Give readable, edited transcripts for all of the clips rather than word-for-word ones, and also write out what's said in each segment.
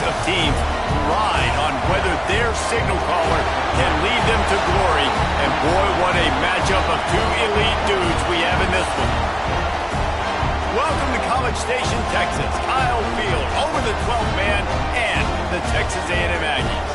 of teams ride on whether their signal caller can lead them to glory. And boy, what a matchup of two elite dudes we have in this one. Welcome to College Station, Texas. Kyle Field over the 12th man and the Texas A&M Aggies.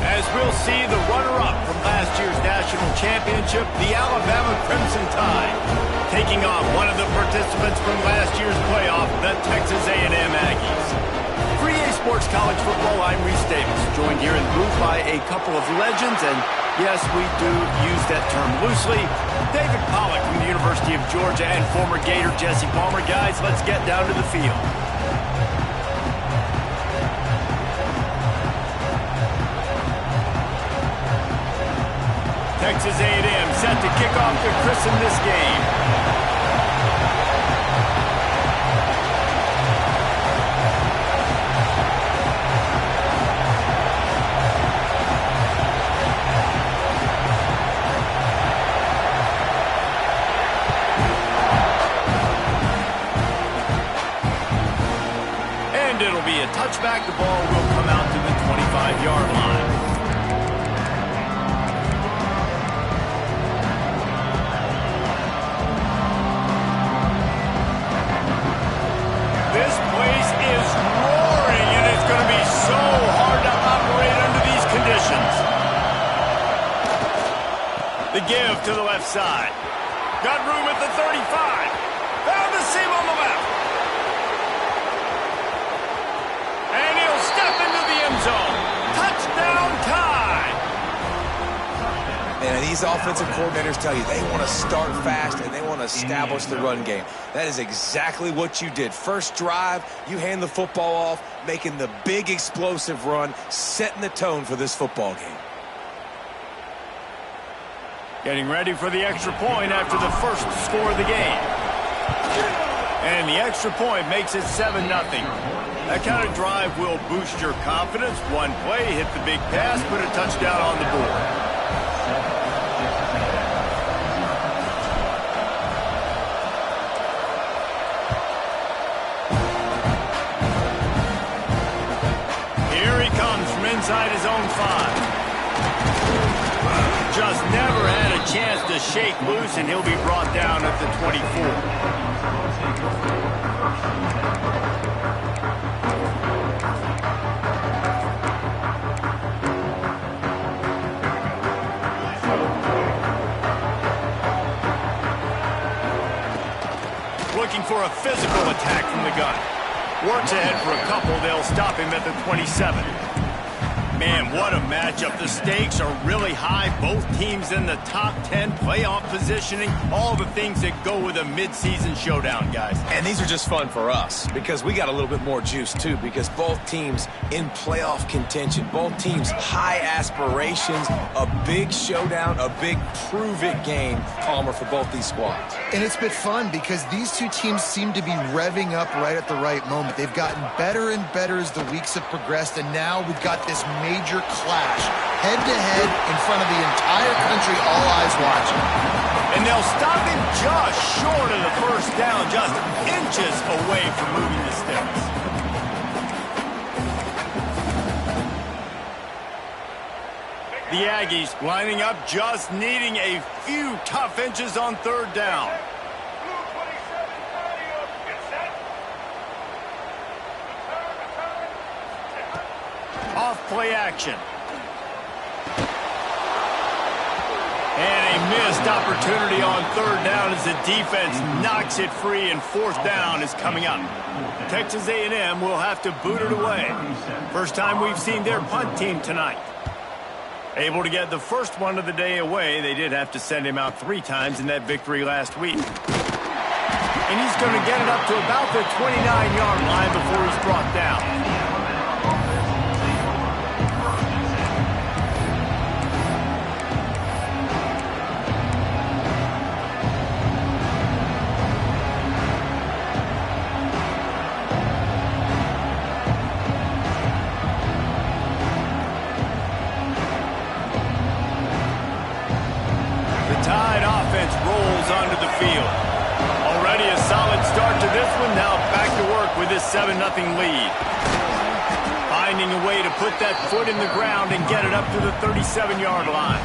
As we'll see, the runner-up from last year's national championship, the Alabama Crimson Tide, taking on one of the participants from last year's playoff, the Texas A&M Aggies. For EA Sports College Football, I'm Reese Davis, joined here in the booth by a couple of legends, and yes, we do use that term loosely. David Pollack from the University of Georgia and former Gator Jesse Palmer. Guys, let's get down to the field. Texas A&M set to kick off to christen this game. And it'll be a touchback. The ball will come out to the 25-yard line. This place is roaring, and it's going to be so hard to operate under these conditions. The give to the left side. Got room at the 35. Found the seam on the left. And he'll step into the end zone. Touchdown tie. And these offensive coordinators tell you they want to start fast and they want to establish the run game. That is exactly what you did. First drive, you hand the football off, making the big explosive run, setting the tone for this football game. Getting ready for the extra point after the first score of the game. And the extra point makes it 7-0. That kind of drive will boost your confidence. One play, hit the big pass, put a touchdown on the board. Inside his own 5. Just never had a chance to shake loose, and he'll be brought down at the 24. Looking for a physical attack from the gun. Works ahead for a couple. They'll stop him at the 27. Man, what a matchup. The stakes are really high. Both teams in the top 10, playoff positioning, all the things that go with a midseason showdown, guys. And these are just fun for us because we got a little bit more juice, too, because both teams in playoff contention, both teams high aspirations, a big showdown, a big prove-it game, Palmer, for both these squads. And it's been fun because these two teams seem to be revving up right at the right moment. They've gotten better and better as the weeks have progressed, and now we've got this major clash, head-to-head in front of the entire country, all eyes watching. And they'll stop him just short of the first down, just inches away from moving the sticks. The Aggies lining up, just needing a few tough inches on third down. Off play action. And a missed opportunity on third down as the defense knocks it free, and fourth down is coming up. Texas A&M will have to boot it away. First time we've seen their punt team tonight. Able to get the first one of the day away. They did have to send him out 3 times in that victory last week. And he's going to get it up to about the 29-yard line before he's brought down. Rolls onto the field. Already a solid start to this one. Now back to work with this 7-0 lead. Finds finding a way to put that foot in the ground and get it up to the 37-yard line.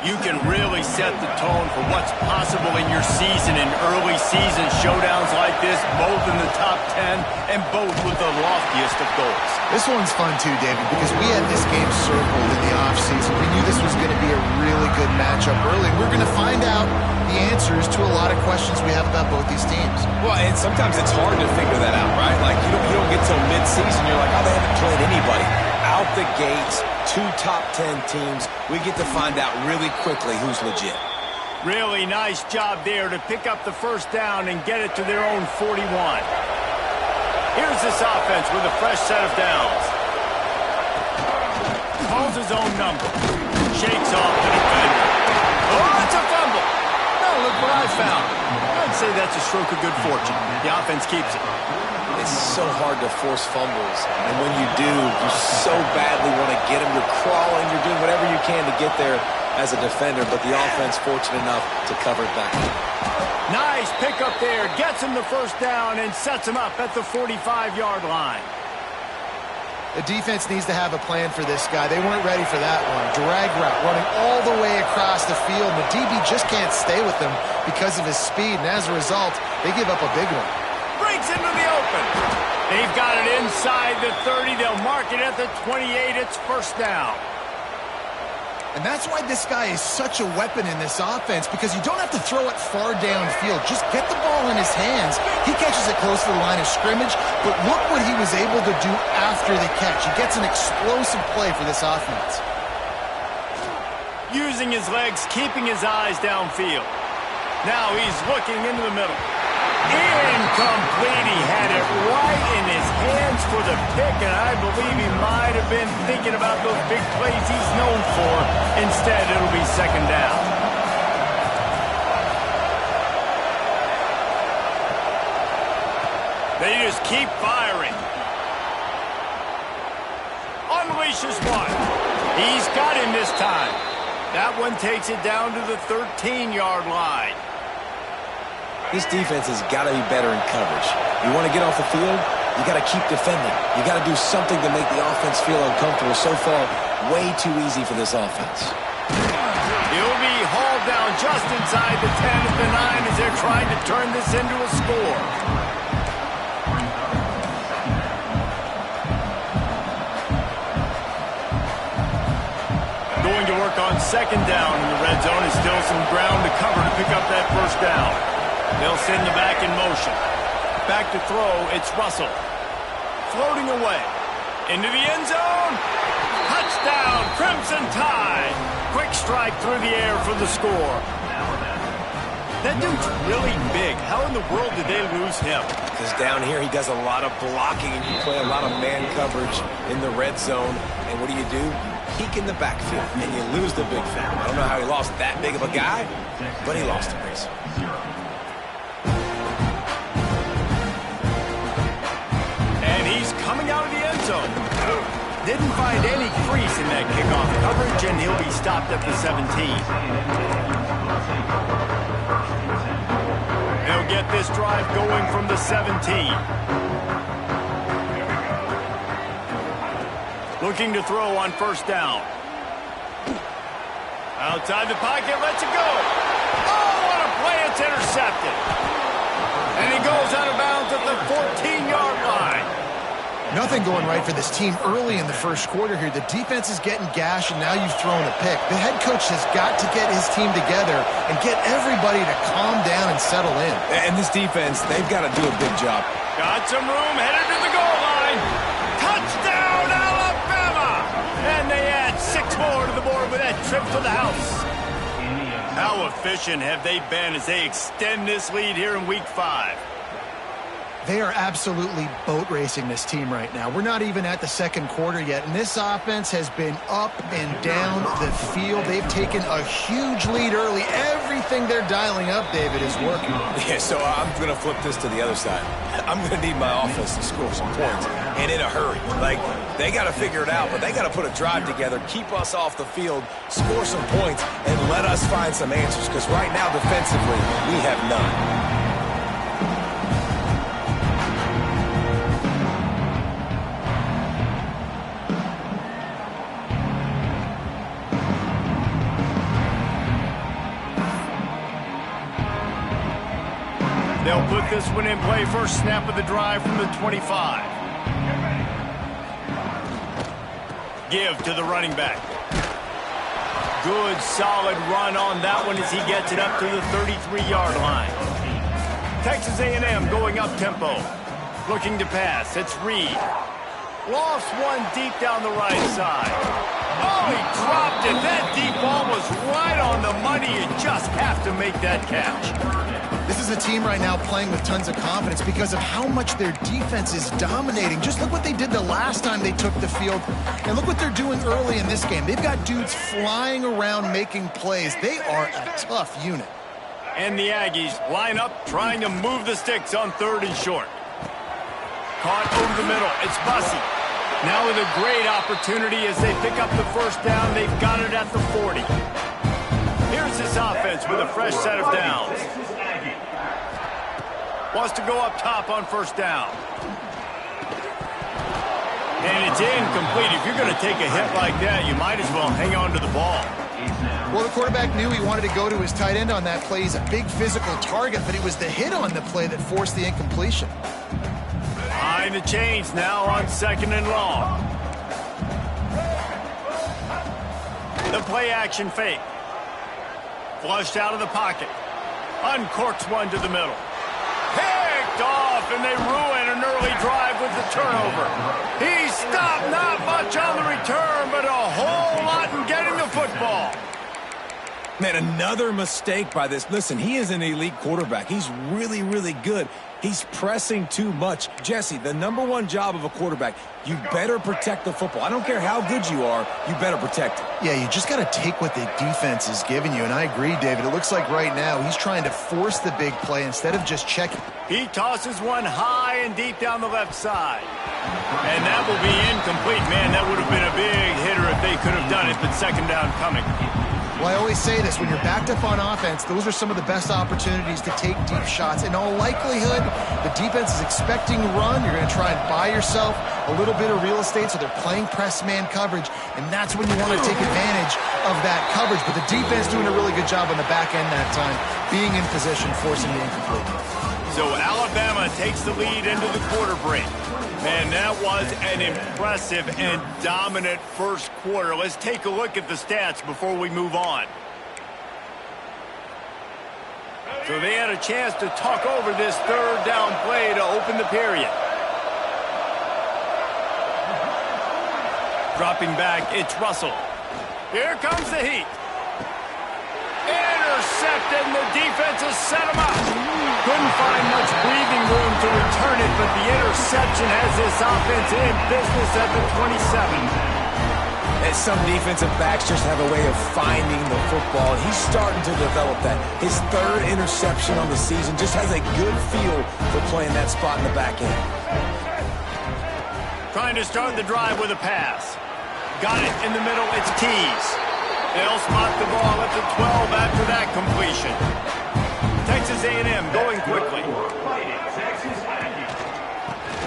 You can really set the tone for what's possible in your season in early season showdowns like this, both in the top 10 and both with the loftiest of goals. This one's fun too, David, because we had this game circled in the offseason. We knew this was going to be a really good matchup early. We're going to find out the answers to a lot of questions we have about both these teams. Well, and sometimes it's hard to figure that out, right? Like, you don't get till mid-season, you're like, oh, they haven't played anybody. Out the gates, 2 top 10 teams, we get to find out really quickly who's legit. Really nice job there to pick up the first down and get it to their own 41. Here's this offense with a fresh set of downs. Calls his own number. Shakes off the defender. Oh, it's a fumble. No, look what I found. I'd say that's a stroke of good fortune. The offense keeps it. It's so hard to force fumbles, and when you do, you so badly want to get them. You're crawling, you're doing whatever you can to get there as a defender, but the offense fortunate enough to cover it back. Nice pickup there. Gets him the first down and sets him up at the 45-yard line. The defense needs to have a plan for this guy. They weren't ready for that one. Drag route running all the way across the field. The DB just can't stay with him because of his speed, and as a result, they give up a big one. Breaks into the open. They've got it inside the 30. They'll mark it at the 28. It's first down. And that's why this guy is such a weapon in this offense, because you don't have to throw it far downfield. Just get the ball in his hands. He catches it close to the line of scrimmage, but look what he was able to do after the catch. He gets an explosive play for this offense. Using his legs, keeping his eyes downfield. Now he's looking into the middle. Incomplete. He had it right in his hands for the pick, and I believe he might have been thinking about those big plays he's known for. Instead, it'll be second down. They just keep firing. Unleashes one. He's got him this time. That one takes it down to the 13-yard line. This defense has got to be better in coverage. You want to get off the field, you got to keep defending. You got to do something to make the offense feel uncomfortable. So far, way too easy for this offense. He'll be hauled down just inside the 10 at the 9 as they're trying to turn this into a score. Going to work on second down in the red zone. Is still some ground to cover to pick up that first down. They'll send the back in motion. Back to throw, it's Russell. Floating away. Into the end zone. Touchdown, Crimson Tide. Quick strike through the air for the score. That dude's really big. How in the world did they lose him? Because down here he does a lot of blocking, and you play a lot of man coverage in the red zone. And what do? You peek in the backfield, and you lose the big fella. I don't know how he lost that big of a guy, but he lost a piece. Coming out of the end zone. Didn't find any crease in that kickoff coverage, and he'll be stopped at the 17. They'll get this drive going from the 17. Looking to throw on first down. Outside the pocket, lets it go. Oh, what a play. It's intercepted. And he goes out of bounds at the 14-yard line. Nothing going right for this team early in the first quarter here. The defense is getting gashed, and now you've thrown a pick. The head coach has got to get his team together and get everybody to calm down and settle in. And this defense, they've got to do a big job. Got some room, headed to the goal line. Touchdown, Alabama! And they add 6 more to the board with that trip to the house. How efficient have they been as they extend this lead here in Week 5? They are absolutely boat racing this team right now. We're not even at the second quarter yet, and this offense has been up and down the field. They've taken a huge lead early. Everything they're dialing up, David, is working. Yeah, so I'm going to flip this to the other side. I'm going to need my offense to score some points, and in a hurry. Like, they got to figure it out, but they got to put a drive together, keep us off the field, score some points, and let us find some answers, because right now, defensively, we have none. They'll put this one in play. First snap of the drive from the 25. Give to the running back. Good, solid run on that one as he gets it up to the 33-yard line. Texas A&M going up-tempo. Looking to pass. It's Reed. Lost one deep down the right side. Oh, he dropped it. That deep ball was right on the money. You just have to make that catch. This is a team right now playing with tons of confidence because of how much their defense is dominating. Just look what they did the last time they took the field, and look what they're doing early in this game. They've got dudes flying around making plays. They are a tough unit. And the Aggies line up trying to move the sticks on 3rd and short. Caught over the middle. It's Bussey. Now with a great opportunity as they pick up the first down. They've got it at the 40. Here's this offense with a fresh set of downs. Wants to go up top on first down. And it's incomplete. If you're going to take a hit like that, you might as well hang on to the ball. Well, the quarterback knew he wanted to go to his tight end on that play. He's a big physical target, but it was the hit on the play that forced the incompletion. Behind the chains now on 2nd and long. The play action fake. Flushed out of the pocket. Uncorks one to the middle. Picked off, and they ruin an early drive with the turnover. He stopped, not much on the return, but a whole lot in getting the football. Man, another mistake by this. Listen, he is an elite quarterback. He's really, really good. He's pressing too much. Jesse, the #1 job of a quarterback, you better protect the football. I don't care how good you are, you better protect it. Yeah, you just got to take what the defense is giving you, and I agree, David. It looks like right now he's trying to force the big play instead of just checking. He tosses one high and deep down the left side. And that will be incomplete. Man, that would have been a big hitter if they could have done it, but 2nd down coming. Well, I always say this, when you're backed up on offense, those are some of the best opportunities to take deep shots. In all likelihood, the defense is expecting run. You're going to try and buy yourself a little bit of real estate, so they're playing press man coverage, and that's when you want to take advantage of that coverage. But the defense doing a really good job on the back end that time, being in position, forcing the incomplete. So Alabama takes the lead into the quarter break. Man, that was an impressive and dominant first quarter. Let's take a look at the stats before we move on. So they had a chance to talk over this 3rd down play to open the period. Dropping back, it's Russell. Here comes the heat. Intercepted, and the defense has set him up. Couldn't find much breathing room to return it, but the interception has this offense in business at the 27. And some defensive backs just have a way of finding the football. He's starting to develop that. His 3rd interception on the season just has a good feel for playing that spot in the back end. Trying to start the drive with a pass. Got it in the middle. It's Keys. They'll spot the ball at the 12 after that completion. Texas A&M going quickly.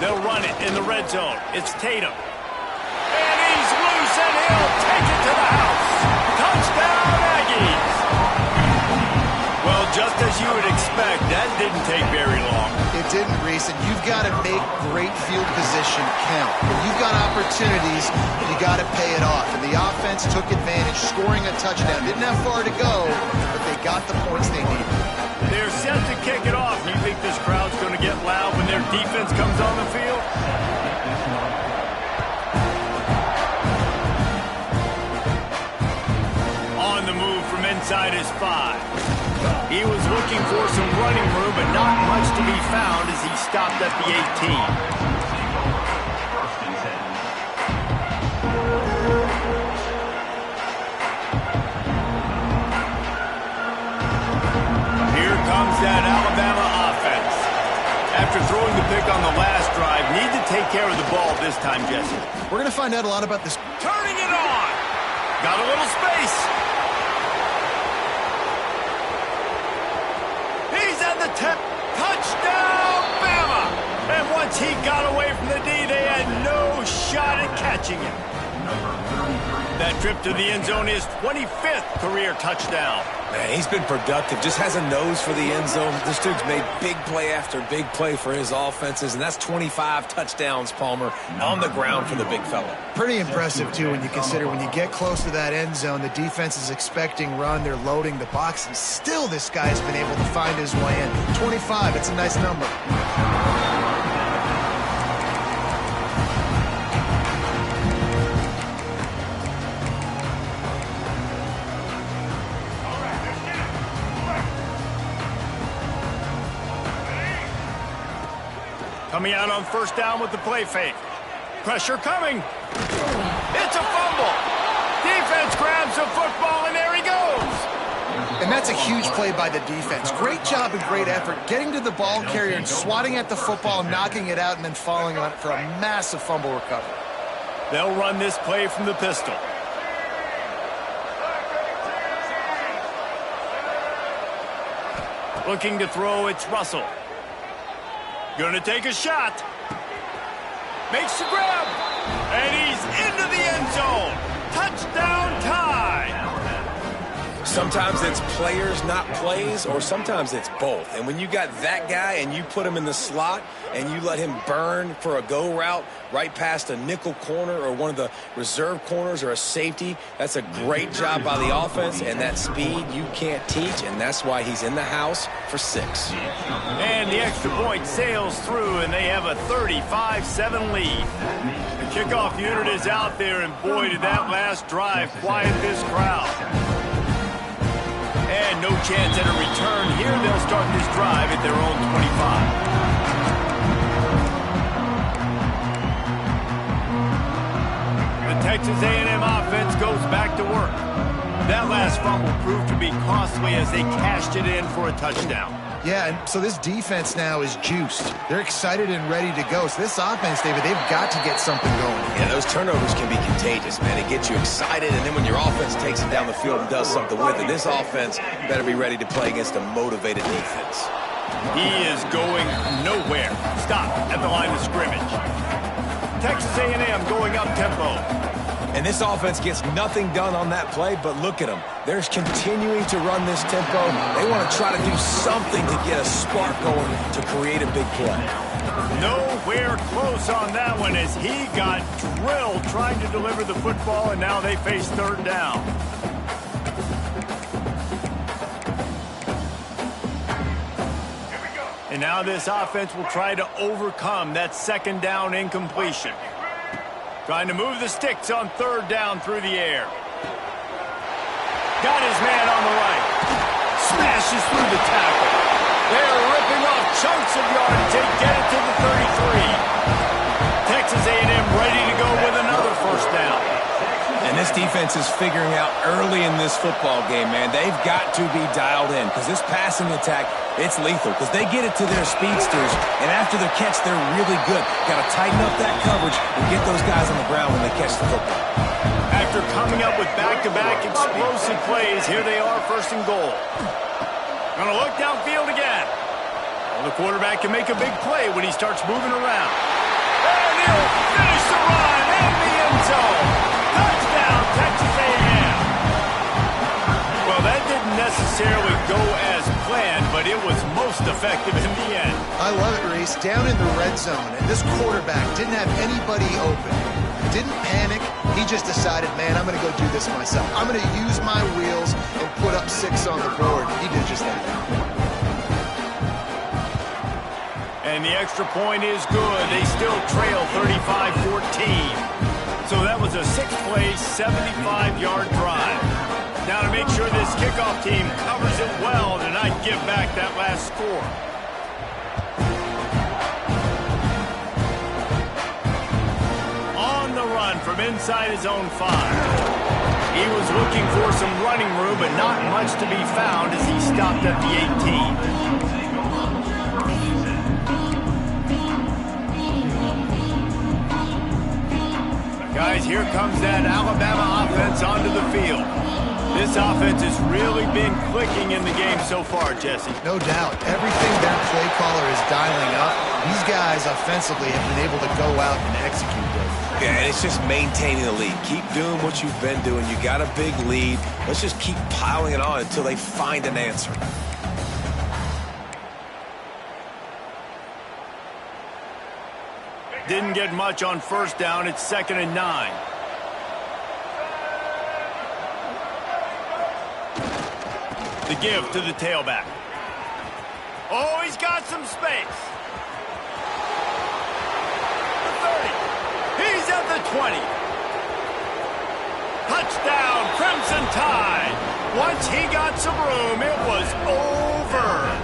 They'll run it in the red zone. It's Tatum. And he's loose, and he'll take it to the house. Touchdown, Aggies. Well, just as you would expect, that didn't take very long. It didn't, Reese, and you've got to make great field position count. When you've got opportunities, you got to pay it off. And the offense took advantage, scoring a touchdown. Didn't have far to go, but they got the points they needed. They're set to kick it off. You think this crowd's going to get loud when their defense comes on the field? On the move from inside his 5. He was looking for some running room, but not much to be found as he stopped at the 18. Comes that Alabama offense. After throwing the pick on the last drive, need to take care of the ball this time, Jesse. We're going to find out a lot about this. Turning it on. Got a little space. He's at the 10. Touchdown, Bama. And once he got away from the D, they had no shot at catching him. That trip to the end zone is 25th career touchdown. Man, he's been productive. Just has a nose for the end zone. This dude's made big play after big play for his offenses, and that's 25 touchdowns, Palmer, on the ground for the big fella. Pretty impressive, too, when you consider when you get close to that end zone, the defense is expecting run, they're loading the box, and still this guy's been able to find his way in. 25, it's a nice number. Coming out on first down with the play fake. Pressure coming. It's a fumble. Defense grabs the football, and there he goes. And that's a huge play by the defense. Great job and great effort getting to the ball carrier and swatting at the football, knocking it out, and then falling on it for a massive fumble recovery. They'll run this play from the pistol. Looking to throw, it's Russell. Gonna take a shot. Makes the grab. And he's into the end zone. Touchdown tie. Sometimes it's players, not plays, or sometimes it's both. And when you got that guy and you put him in the slot and you let him burn for a go route right past a nickel corner or one of the reserve corners or a safety, that's a great job by the offense, and that speed you can't teach, and that's why he's in the house for 6. And the extra point sails through, and they have a 35-7 lead. The kickoff unit is out there, and boy, did that last drive quiet this crowd. And no chance at a return here. They'll start this drive at their own 25. The Texas A&M offense goes back to work. That last fumble proved to be costly as they cashed it in for a touchdown. Yeah, and so this defense now is juiced. They're excited and ready to go. So this offense, David, they've got to get something going. Yeah, those turnovers can be contagious, man. It gets you excited, and then when your offense takes it down the field and does something with it, this offense better be ready to play against a motivated defense. He is going nowhere. Stop at the line of scrimmage. Texas A&M going up tempo. And this offense gets nothing done on that play, but look at them. They're continuing to run this tempo. They want to try to do something to get a spark going to create a big play. Nowhere close on that one as he got drilled trying to deliver the football, and now they face third down. And now this offense will try to overcome that second down incompletion. Trying to move the sticks on third down through the air. Got his man on the right. Smashes through the tackle. They're ripping off chunks of yards. They get it to the 33. Texas A&M ready to go with another first down. And this defense is figuring out early in this football game, man, they've got to be dialed in because this passing attack, it's lethal because they get it to their speedsters, and after the catch, they're really good. Got to tighten up that coverage and get those guys on the ground when they catch the football. After coming up with back-to-back explosive plays, here they are, first and goal. Gonna look downfield again. Well, the quarterback can make a big play when he starts moving around. And he'll finish the run in the end zone. Touchdown, Texas A&M. Well, that didn't necessarily go as planned, but it was most effective in the end. I love it, Reese. Down in the red zone, and this quarterback didn't have anybody open. Didn't panic. He just decided, man, I'm going to go do this myself. I'm going to use my wheels and put up 6 on the board. He did just that. And the extra point is good. They still trail 35-14. So that was a 6-play, 75-yard drive. Now to make sure this kickoff team covers it well to not give back that last score. On the run from inside his own 5. He was looking for some running room, but not much to be found as he stopped at the 18. Guys, here comes that Alabama offense onto the field. This offense has really been clicking in the game so far, Jesse. No doubt. Everything their play caller is dialing up, these guys offensively have been able to go out and execute with. Yeah, and it's just maintaining the lead. Keep doing what you've been doing. You got a big lead. Let's just keep piling it on until they find an answer. Didn't get much on first down. It's 2nd and 9. The give to the tailback. Oh, he's got some space. The 30. He's at the 20. Touchdown, Crimson Tide. Once he got some room, it was over.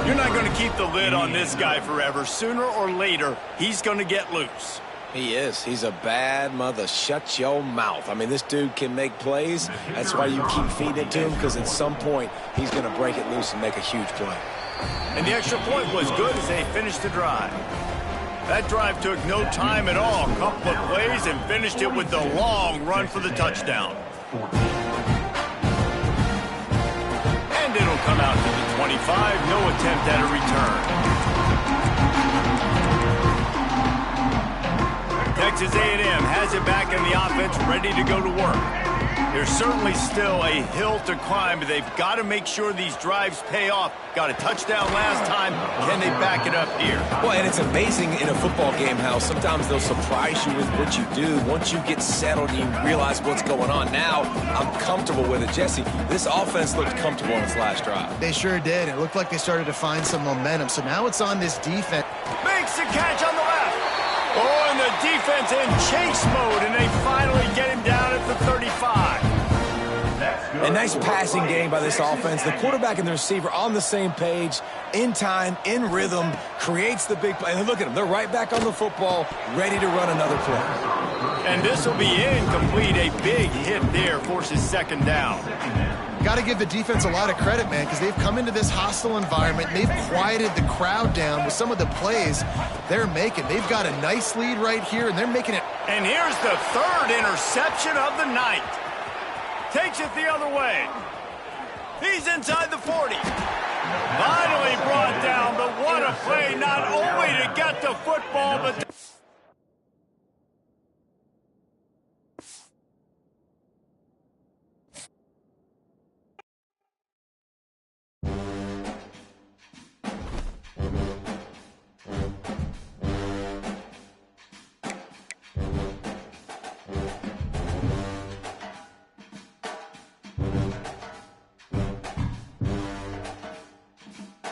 You're not going to keep the lid on this guy forever. Sooner or later, he's going to get loose. He is. He's a bad mother. Shut your mouth. I mean, this dude can make plays. That's why you keep feeding it to him, because at some point, he's going to break it loose and make a huge play. And the extra point was good as they finished the drive. That drive took no time at all. A couple of plays and finished it with the long run for the touchdown. And it'll come out to the 25. No attempt at a return. Texas A&M has it back in the offense, ready to go to work. There's certainly still a hill to climb, but they've got to make sure these drives pay off. Got a touchdown last time. Can they back it up here? Well, and it's amazing in a football game how sometimes they'll surprise you with what you do. Once you get settled and you realize what's going on. Now, I'm comfortable with it. Jesse, this offense looked comfortable on its last drive. They sure did. It looked like they started to find some momentum. So now it's on this defense. Makes the catch on the left. Oh, and the defense in chase mode, and they finally get him down at the 35. A nice passing game by this offense. The quarterback and the receiver on the same page, in time, in rhythm, creates the big play. And look at them. They're right back on the football, ready to run another play. And this will be incomplete. A big hit there forces 2nd down. Got to give the defense a lot of credit, man, because they've come into this hostile environment. They've quieted the crowd down with some of the plays they're making. They've got a nice lead right here, and they're making it. And here's the 3rd interception of the night. Takes it the other way. He's inside the 40. Finally brought down, but what a play, not only to get the football, but